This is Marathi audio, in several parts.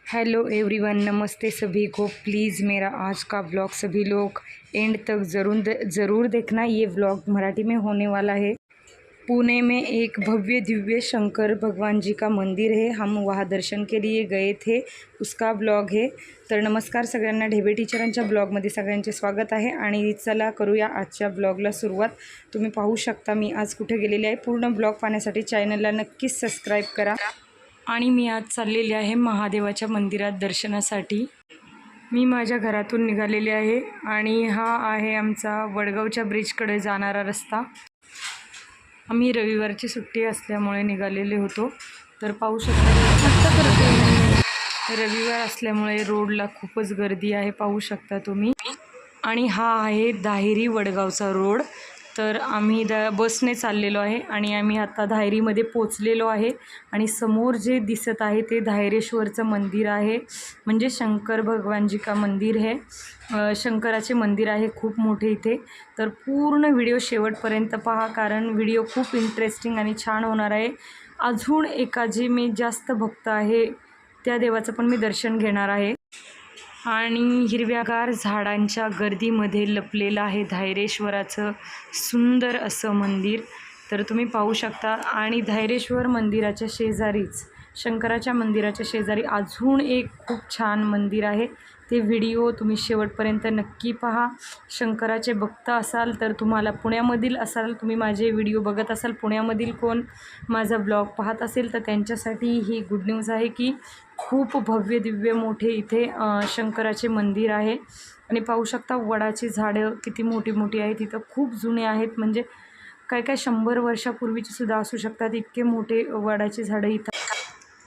हेलो एवरीवन, नमस्ते सभी को। प्लीज़ मेरा आज का व्लॉग सभी लोग एंड तक ज़रूर देखना। ये व्लॉग मराठी में होने वाला है। पुणे में एक भव्य दिव्य शंकर भगवान जी का मंदिर है, हम वहाँ दर्शन के लिए गए थे, उसका ब्लॉग है। तर नमस्कार सगळ्यांना, ढेबे टीचरांच्या ब्लॉगमध्ये सगळ्यांचे स्वागत आहे। आणि चला करूया आजच्या ब्लॉगला सुरुवात। तुम्ही पाहू शकता मी आज कुठे गेलेले आहे। पूर्ण ब्लॉग पाहण्यासाठी चॅनलला नक्कीच सबस्क्राईब करा। आणि मी आज चाललेले आहे महादेवाच्या मंदिरात दर्शनासाठी। मी माझ्या घरातून निघालेले आहे आणि हा आहे आमचा वडगावच्या ब्रिजकडे जाणारा रस्ता। आम्ही रविवारची सुट्टी असल्यामुळे निघालेले होतो। तर पाहू शकता रविवार असल्यामुळे रोडला खूपच गर्दी आहे, पाहू शकता तुम्ही। आणि हा आहे दाहेरी वडगावचा रोड। तर आम्ही बसने चाललेलो आहे आणि आम्ही आता धायरीमध्ये पोचलेलो आहे। आणि समोर जे दिसत आहे ते धायरेश्वरचं मंदिर आहे, म्हणजे शंकर भगवानजी का मंदिर है। शंकराचे मंदिर आहे खूप मोठे इथे। तर पूर्ण व्हिडिओ शेवटपर्यंत पहा, कारण व्हिडिओ खूप इंटरेस्टिंग आणि छान होणार आहे। अजून एका जे मी जास्त भक्त आहे त्या देवाचं पण मी दर्शन घेणार आहे। आणि हिरव्यागार झाडांच्या गर्दीमध्ये लपलेलं आहे धायरेश्वराचं सुंदर असं मंदिर। तर तुम्ही पाहू शकता। आणि धायरेश्वर मंदिराच्या शेजारीच, शंकराच्या मंदिराच्या शेजारी अजून एक खूप छान मंदिर आहे। ते व्हिडिओ तुम्ही शेवटपर्यंत नक्की पहा। शंकराचे भक्त असाल तर, तुम्हाला पुण्यामधील असाल, तुम्ही माझे व्हिडिओ बघत असाल, पुण्यामधील कोण माझा ब्लॉग पाहत असेल तर त्यांच्यासाठी ही गुड न्यूज आहे की खूप भव्य दिव्य मोठे इथे शंकराचे मंदिर आहे। आणि पाहू शकता वडाची झाडं किती मोठी मोठी आहेत, इथं खूप जुने आहेत, म्हणजे काय 100 वर्षापूर्वीची सुद्धा असू शकतात, इतके मोठे वडाची झाडं इथं।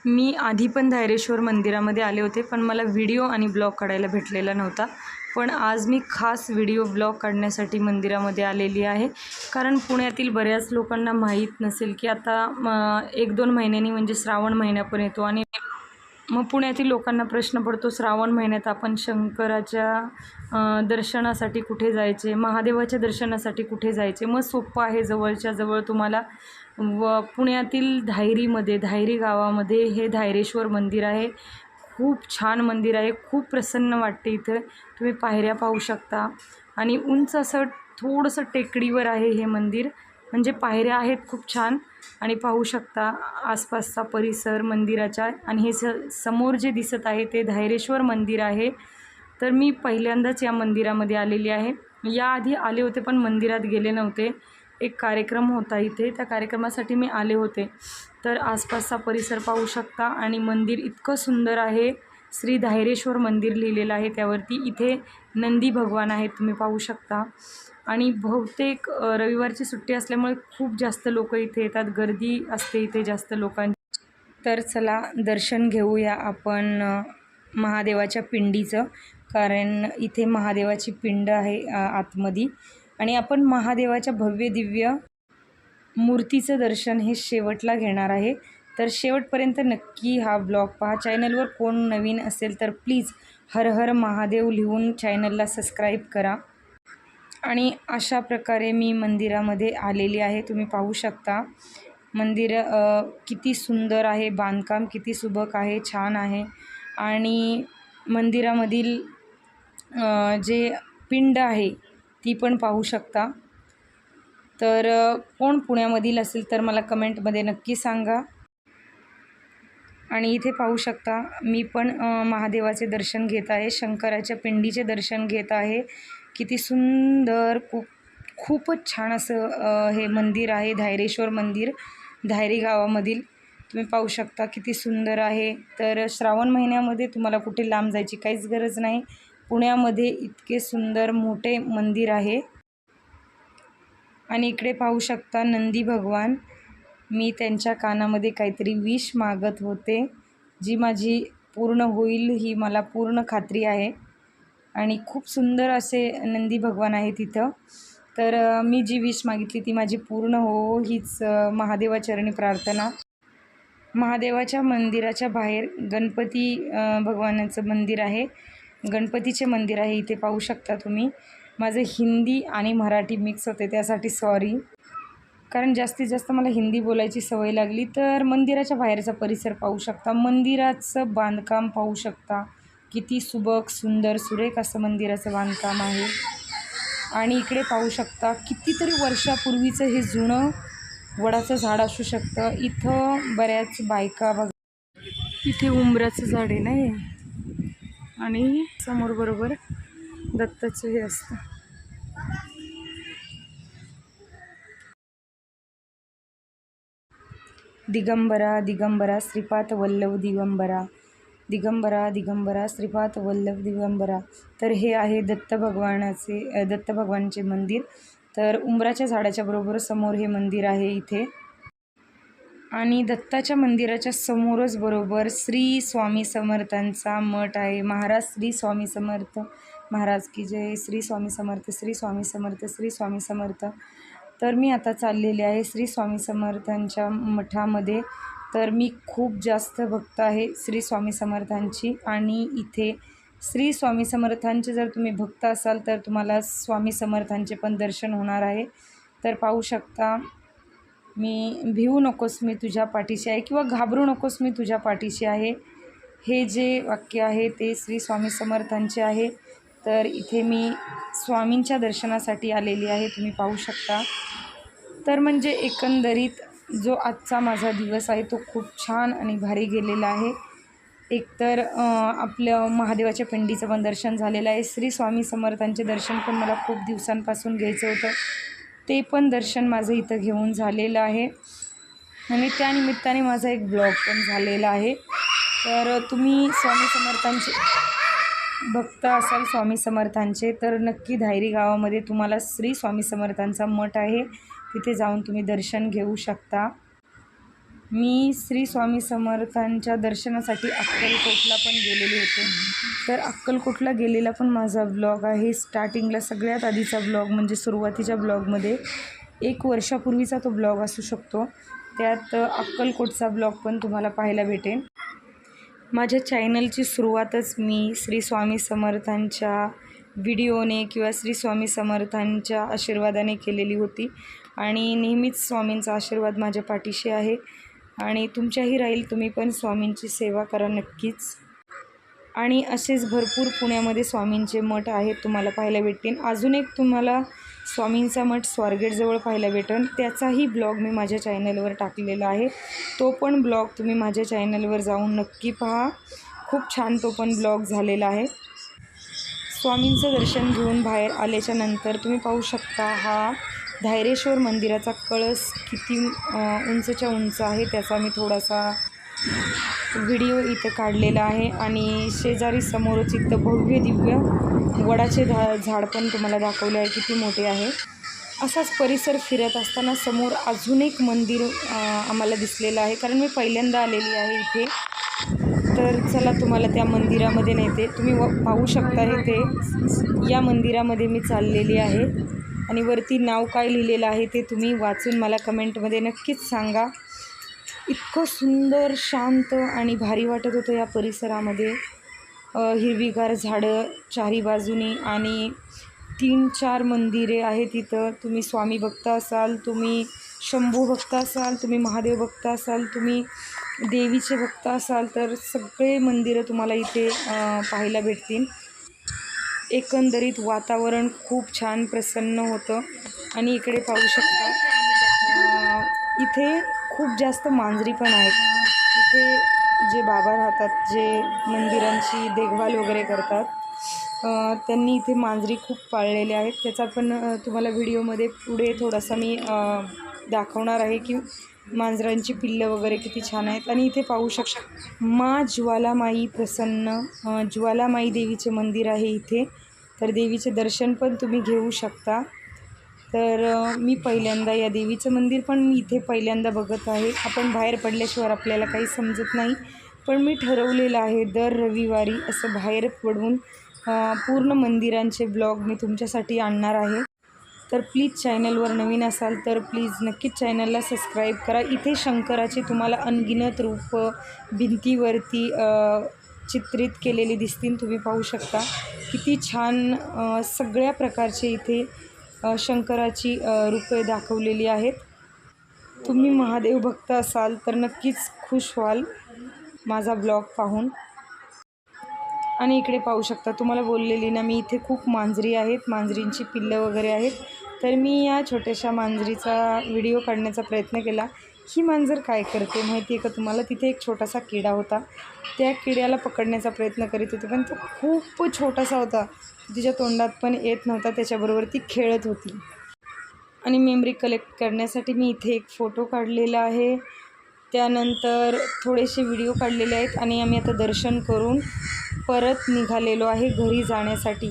मी आधी पण धायरेश्वर मंदिरामध्ये आले होते, पण मला व्हिडिओ आणि ब्लॉग काढायला भेटलेला नव्हता। पण आज मी खास व्हिडिओ ब्लॉग काढण्यासाठी मंदिरामध्ये आलेली आहे, कारण पुण्यातील बऱ्याच लोकांना माहीत नसेल की आता 1-2 महिन्यांनी म्हणजे श्रावण महिना पण येतो। आणि मग पुण्यातील लोकांना प्रश्न पडतो, श्रावण महिन्यात आपण शंकराच्या दर्शनासाठी कुठे जायचे, महादेवाच्या दर्शनासाठी कुठे जायचे। मग सोपं आहे, जवळच्या जवळ तुम्हाला पुण्यातील धायरी गावामध्ये हे धायरेश्वर मंदिर आहे। खूप छान मंदिर आहे, खूप प्रसन्न वाटते इथं। तुम्ही पायऱ्या पाहू शकता आणि उंच असं थोडंसं टेकडीवर आहे हे मंदिर, म्हणजे पायऱ्या आहेत खूप छान। आणि पाहू शकता आसपासचा परिसर मंदिराच्या। आणि हे समोर जे दिसत आहे ते धायरेश्वर मंदिर आहे। तर मी पहिल्यांदाच या मंदिरामध्ये आलेली आहे, याआधी आले होते पण मंदिरात गेले नव्हते। एक कार्यक्रम होता इथे, त्या कार्यक्रमासाठी मी आले होते। तर आसपासचा परिसर पाहू शकता आणि मंदिर इतकं सुंदर आहे। श्री धायरेश्वर मंदिर लिहिलेलं आहे त्यावरती। इथे नंदी भगवान आहेत, तुम्ही पाहू शकता। आणि बहुतेक रविवारची सुट्टी असल्यामुळे खूप जास्त लोक इथे येतात, गर्दी असते इथे जास्त लोकांची। तर चला दर्शन घेऊया आपण महादेवाच्या पिंडीचं, कारण इथे महादेवाची पिंड आहे आतमध्ये। आणि आपण महादेवाच्या भव्य दिव्य मूर्तीचं दर्शन हे शेवटला घेणार आहे। तर शेवटपर्यंत नक्की हा ब्लॉग पहा। चॅनलवर कोण नवीन असेल तर प्लीज हर हर महादेव लिहून चॅनलला सबस्क्राईब करा। आणि अशा प्रकारे मी मंदिरामध्ये आलेली आहे, तुम्ही पाहू शकता। मंदिर किती सुंदर आहे, बांधकाम किती सुबक आहे, छान आहे। आणि मंदिरामधील जे पिंड आहे ती पण पाहू शकता। तर कोण पुण्यामधील असेल तर मला कमेंटमध्ये नक्की सांगा। आणि इथे पाहू शकता मी पण महादेवाचे दर्शन घेत आहे, शंकराच्या पिंडीचे दर्शन घेत आहे। किती सुंदर, खूपच छान असं हे मंदिर आहे, धायरेश्वर मंदिर, धायरी गावामधील। तुम्ही पाहू शकता किती सुंदर आहे। तर श्रावण महिन्यामध्ये तुम्हाला कुठे लांब जायची काहीच गरज नाही, पुण्यामध्ये इतके सुंदर मोठे मंदिर आहे। आणि इकडे पाहू शकता नंदी भगवान, मी त्यांच्या कानामध्ये काहीतरी विश मागत होते, जी माझी पूर्ण होईल ही मला पूर्ण खात्री आहे। आणि खूप सुंदर असे नंदी भगवान आहे तिथं। तर मी जी विश मागितली ती माझी पूर्ण हो हीच महादेवाचरणी प्रार्थना। महादेवाच्या मंदिराच्या बाहेर गणपती भगवानाचं मंदिर आहे, गणपतीचे मंदिर आहे इथे पाहू शकता तुम्ही। माझं हिंदी आणि मराठी मिक्स होते त्यासाठी सॉरी। कारण जास्तीत जास्त मला हिंदी बोलायची सवय लागली. तर मंदिराच्या बाहेरचा परिसर पाहू शकता, मंदिराचं बांधकाम पाहू शकता, किती सुबक सुंदर सुरेख असं मंदिराचं बांधकाम आहे. आणि इकडे पाहू शकता कितीतरी वर्षापूर्वीचं हे जुनं वडाचं झाड असू शकतं. इथं बऱ्याच बायका बघा, इथे उंबराचं झाड आहे ना हे, आणि समोर बरोबर दत्ताचं हे असतं. दिगंबरा दिगंबरा श्रीपाद वल्लभ दिगंबरा, दिगंबरा दिगंबरा श्रीपाद वल्लभ दिगंबरा. तर हे आहे दत्त भगवानचे मंदिर. तर उंबराच्या झाडाच्या बरोबर समोर हे मंदिर आहे इथे. आणि दत्ताच्या मंदिराच्या समोरच बरोबर श्री स्वामी समर्थांचा मठ आहे. महाराज श्री स्वामी समर्थ महाराज की जय. श्री स्वामी समर्थ, श्री स्वामी समर्थ, श्री स्वामी समर्थ. तर मी आता चाललेले आहे श्री स्वामी समर्थांच्या मठामध्ये. तर मी खूप जास्त भक्त आहे श्री स्वामी समर्थांची. आणि इथे श्री स्वामी समर्थांचे जर तुम्ही भक्त असाल तर तुम्हाला स्वामी समर्थांचे पण दर्शन होणार आहे. तर पाहू शकता, मी भिवू नकोस मी तुझ्या पाठीशी आहे, किंवा घाबरू नकोस मी तुझ्या पाठीशी आहे, हे जे वाक्य आहे ते श्री स्वामी समर्थांचे आहे. तर इथे मी स्वामींच्या दर्शनासाठी आलेली आहे, तुम्ही पाहू शकता. तर म्हणजे एकंदरीत जो आजचा माझा दिवस आहे तो खूप छान आणि भारी गेलेला आहे. एकतर आपलं महादेवाच्या पिंडीचं पण दर्शन झालेलं आहे. श्री स्वामी समर्थांचे दर्शन पण मला खूप दिवसांपासून घ्यायचं होतं, ते पण दर्शन माझं इथं घेऊन झालेलं आहे. आणि त्यानिमित्ताने माझा एक ब्लॉग पण झालेला आहे. तर तुम्ही स्वामी समर्थांचे भक्त असाल स्वामी समर्थांचे तर नक्की धायरी गावामध्ये तुम्हाला श्री स्वामी समर्थांचा मठ आहे, तिथे जाऊन तुम्ही दर्शन घेऊ शकता. मी श्री स्वामी समर्थांच्या दर्शनासाठी अक्कलकोटला पण गेलेले होते. तर अक्कलकोटला गेलेला पण माझा ब्लॉग आहे. स्टार्टिंगला सगळ्यात आधीचा ब्लॉग म्हणजे सुरुवातीच्या ब्लॉगमध्ये 1 वर्षापूर्वीचा तो ब्लॉग असू शकतो. त्यात अक्कलकोटचा ब्लॉग पण तुम्हाला पाहायला भेटेल. माझ्या चॅनलची सुरुवातच मी श्री स्वामी समर्थांच्या व्हिडिओने किंवा श्री स्वामी समर्थांच्या आशीर्वादाने केलेली होती. आणि नेहमीच स्वामींचा आशीर्वाद माझ्या पाठीशी आहे आणि तुमच्याही राहील. तुम्ही पण स्वामींची सेवा करा नक्कीच. आणि असेच भरपूर पुण्यामध्ये स्वामींचे मठ आहेत, तुम्हाला पाहायला भेटतील. अजून एक तुम्हाला स्वामींचा मठ स्वारगेटजवळ पाहायला भेटेल, त्याचाही ब्लॉग मी माझ्या चॅनलवर टाकलेला आहे. तो पण ब्लॉग तुम्ही माझ्या चॅनलवर जाऊन नक्की पहा, खूप छान तो पण ब्लॉग झालेला आहे. स्वामींचं दर्शन घेऊन बाहेर आल्याच्या नंतर तुम्ही पाहू शकता हा धायरेश्वर मंदिराचा कळस किती उंचच्या उंच आहे, त्याचा मी थोडासा व्हिडिओ इथं काढलेला आहे. आणि शेजारी समोरच इथं भव्य दिव्य वडाचे झाड पण तुम्हाला दाखवले आहे, किती मोठे आहे. असाच परिसर फिरत असताना समोर अजून एक मंदिर आम्हाला दिसलेलं आहे, कारण मी पहिल्यांदा आलेली आहे इथे. तर चला तुम्हाला त्या मंदिरामध्ये नेते. तुम्ही पाहू शकता इथे या मंदिरामध्ये मी चाललेली आहे. आणि वरती नाव काय लिहिलेलं आहे ते तुम्ही वाचून मला कमेंटमध्ये नक्कीच सांगा. इतकं सुंदर शांत आणि भारी वाटत होतं या परिसरामध्ये. हिरवीगार झाडं चारी बाजूनी आणि 3-4 मंदिरे आहेत तिथं. तुम्ही स्वामी भक्त असाल, तुम्ही शंभू भक्त असाल, तुम्ही महादेव भक्त असाल, तुम्ही देवीचे भक्त असाल, तर सगळे मंदिरं तुम्हाला इथे पाहायला भेटतील. एकंदरीत वातावरण खूप छान प्रसन्न होतं. आणि इकडे पाहू शकता इथे खूप जास्त मांजरी पण आहेत. इथे जे बाबा राहतात, जे मंदिरांची देखभाल वगैरे करतात, त्यांनी इथे मांजरी खूप पाळलेल्या आहेत. त्याचा पण तुम्हाला व्हिडिओमध्ये पुढे थोडासा मी दाखवणार आहे की मांजरांची पिल्लं वगैरे किती छान आहेत. आणि इथे पाहू शकता माँ ज्वालामाई प्रसन्न ज्वालामाई देवीचे मंदिर आहे इथे. तर देवीचे दर्शन पण तुम्ही घेऊ शकता. तर मी पहिल्यांदा या देवीचं मंदिर पण मी इथे पहिल्यांदा बघत आहे. आपण बाहेर पडल्याशिवाय आपल्याला काही समजत नाही, पण मी ठरवलेलं आहे दर रविवारी असं बाहेर पडून पूर्ण मंदिरांचे ब्लॉग मी तुमच्यासाठी आणणार आहे. तर प्लीज चॅनलवर नवीन असाल तर प्लीज नक्कीच चॅनलला सबस्क्राईब करा. इथे शंकराचे तुम्हाला अनगिनत रूप भिंतीवरती चित्रित केलेले दिसतील, तुम्ही पाहू शकता किती छान सगळ्या प्रकारचे इथे शंकराची रूपे दाखवलेली आहेत. तुम्ही महादेव भक्त असाल तर नक्कीच खुश व्हाल माझा ब्लॉग पाहून. आणि इकडे पाहू शकता, तुम्हाला बोललेली ना मी, इथे खूप मांजरी आहेत, मांजरींची पिल्लं वगैरे आहेत. तर मी या छोट्याशा मांजरीचा व्हिडिओ काढण्याचा प्रयत्न केला. ही मांजर काय करते माहिती आहे का तुम्हाला? तिथे एक छोटासा किडा होता, त्या किड्याला पकडण्याचा प्रयत्न करीत होते, पण तो खूप छोटासा होता, तिच्या तोंडात पण येत नव्हता. त्याच्याबरोबर ती खेळत होती. आणि मेमरी कलेक्ट करण्यासाठी मी इथे एक फोटो काढलेला आहे, त्यानंतर थोडेसे व्हिडिओ काढलेले आहेत. आणि आम्ही आता दर्शन करून परत निघालेलो आहे घरी जाण्यासाठी.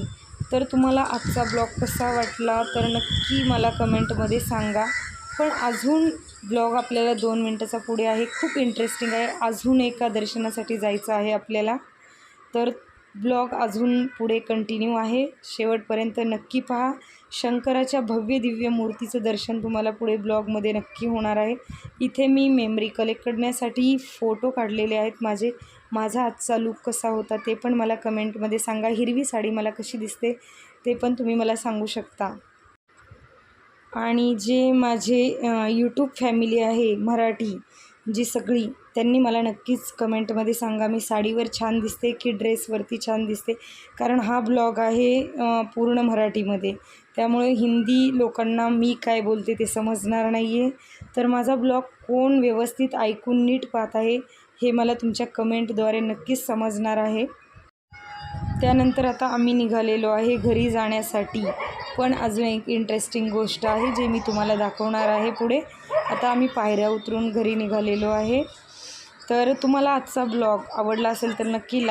तर तुम्हाला आजचा ब्लॉग कसा वाटला तर नक्की मला कमेंटमध्ये सांगा. पण अजून ब्लॉग आपल्याला 2 मिनटाचा पुढे आहे, खूप इंटरेस्टिंग आहे. अजून एका दर्शनासाठी जायचं आहे आपल्याला, तर ब्लॉग अजून पुढे कंटिन्यू आहे, शेवटपर्यंत नक्की पहा. शंकराच्या भव्य दिव्य मूर्तीचं दर्शन तुम्हाला पुढे ब्लॉगमध्ये नक्की होणार आहे. इथे मी मेमरी कलेक्ट करण्यासाठी फोटो काढलेले आहेत माझा आजचा लूक कसा होता ते पण मला कमेंटमध्ये सांगा. हिरवी साडी मला कशी दिसते ते पण तुम्ही मला सांगू शकता. आणि जे माझे यूट्यूब फॅमिली आहे मराठी जी सगळी, त्यांनी मला नक्कीच कमेंटमध्ये सांगा, मी साडीवर छान दिसते की ड्रेसवरती छान दिसते. कारण हा ब्लॉग आहे पूर्ण मराठीमध्ये, त्यामुळे हिंदी लोकांना मी काय बोलते ते समजणार नाही आहे. तर माझा ब्लॉग कोण व्यवस्थित ऐकून नीट पाहत आहे हे मला तुमच्या कमेंटद्वारे नक्कीच समजणार आहे. त्यानंतर आता आम्ही निघालेलो आहे घरी जाण्यासाठी. पण अजून एक इंटरेस्टिंग गोष्ट आहे जे मी तुम्हाला दाखवणार आहे पुढे. आता आम्ही पायऱ्या उतरून घरी निघालेलो आहे. तर तुम्हाला आजचा ब्लॉग आवडला असेल तर नक्कीच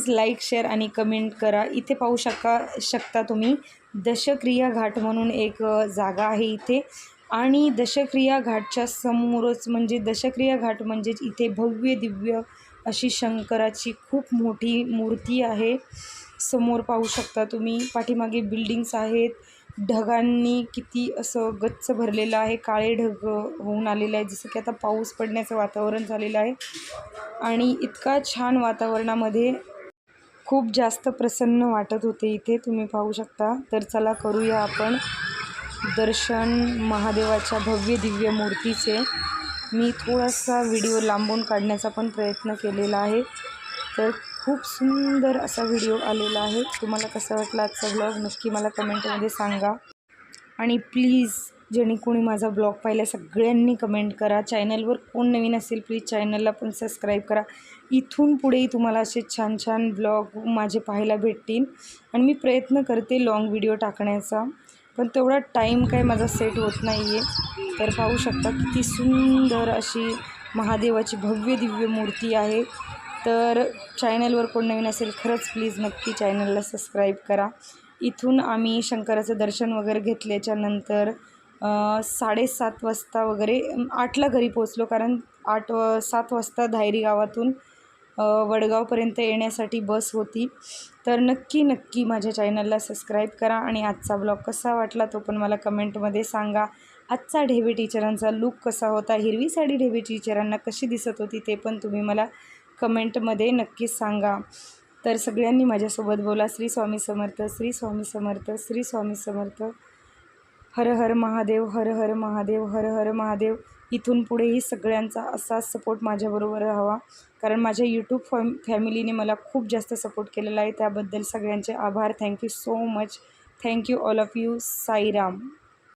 लाईक शेअर आणि कमेंट करा. इथे पाहू शकता तुम्ही दशक्रिया घाट म्हणून एक जागा आहे इथे. आणि दशक्रिया घाटच्या समोरच दशक्रिया घाट म्हणजेच इथे भव्य दिव्य अशी शंकराची खूप मोठी मूर्ती आहे. समोर पाहू शकता तुम्ही, पाठीमागे बिल्डिंग्स आहेत, ढगांनी किती असं गच्च भरलेलं आहे, काळे ढग होऊन आलेले आहे, जसं की आता पाऊस पडण्याचं वातावरण झालेलं आहे. आणि इतका छान वातावरणामध्ये खूप जास्त प्रसन्न वाटत होते इथे, तुम्ही पाहू शकता. तर चला करूया आपण दर्शन महादेवाच्या भव्य दिव्य मूर्तीचे. मी थोडासा व्हिडिओ लांबून काढण्याचा पण प्रयत्न केलेला आहे. तर खूप सुंदर असा व्हिडिओ आलेला आहे. तुम्हाला कसा वाटला आजचा ब्लॉग नक्की मला कमेंटमध्ये सांगा. आणि प्लीज ज्यांनी कोणी माझा ब्लॉग पाहिला सगळ्यांनी कमेंट करा. चॅनलवर कोण नवीन असेल प्लीज चॅनलला पण सबस्क्राईब करा. इथून पुढेही तुम्हाला असे छान छान ब्लॉग माझे पाहायला भेटतील. आणि मी प्रयत्न करते लॉंग व्हिडिओ टाकण्याचा, पण तेवढा टाईम काय माझा सेट होत नाही आहे. तर पाहू शकता किती सुंदर अशी महादेवाची भव्य दिव्य मूर्ती आहे. तर चॅनलवर कोण नवीन असेल खरंच प्लीज नक्की चॅनलला सबस्क्राईब करा. इथून आम्ही शंकराचं दर्शन वगैरे घेतल्याच्या नंतर 7:30 वाजता वगैरे 8ला घरी पोचलो, कारण 7 वाजता धायरी गावातून वडगावपर्यंत येण्यासाठी बस होती. तर नक्की माझ्या चॅनलला सबस्क्राईब करा. आणि आजचा ब्लॉग कसा वाटला तो पण मला कमेंटमध्ये सांगा. आजचा ढेबे टीचरांचा लूक कसा होता, हिरवी साडी ढेबे टीचरांना कशी दिसत होती ते पण तुम्ही मला कमेंटमध्ये नक्कीच सांगा. तर सगळ्यांनी माझ्यासोबत बोला, श्री स्वामी समर्थ, श्री स्वामी समर्थ, श्री स्वामी समर्थ. हर हर महादेव, हर हर महादेव, हर हर महादेव. इथून पुढेही सगळ्यांचा असाच सपोर्ट माझ्याबरोबर राहावा, कारण माझ्या यूट्यूब फॅमिलीने मला खूप जास्त सपोर्ट केलेला आहे. त्याबद्दल सगळ्यांचे आभार. Thank you so much. Thank you all of you. Sairam.